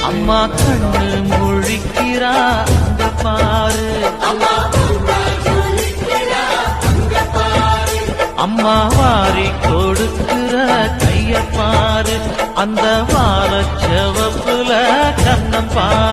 அம்மா கண்ணு முழிக்கிறா அங்க பாரு, அம்மா வாரி கொடுக்கிற கைய பாரு, அந்த வாழ செவப்புல கண்ணம் பாரு.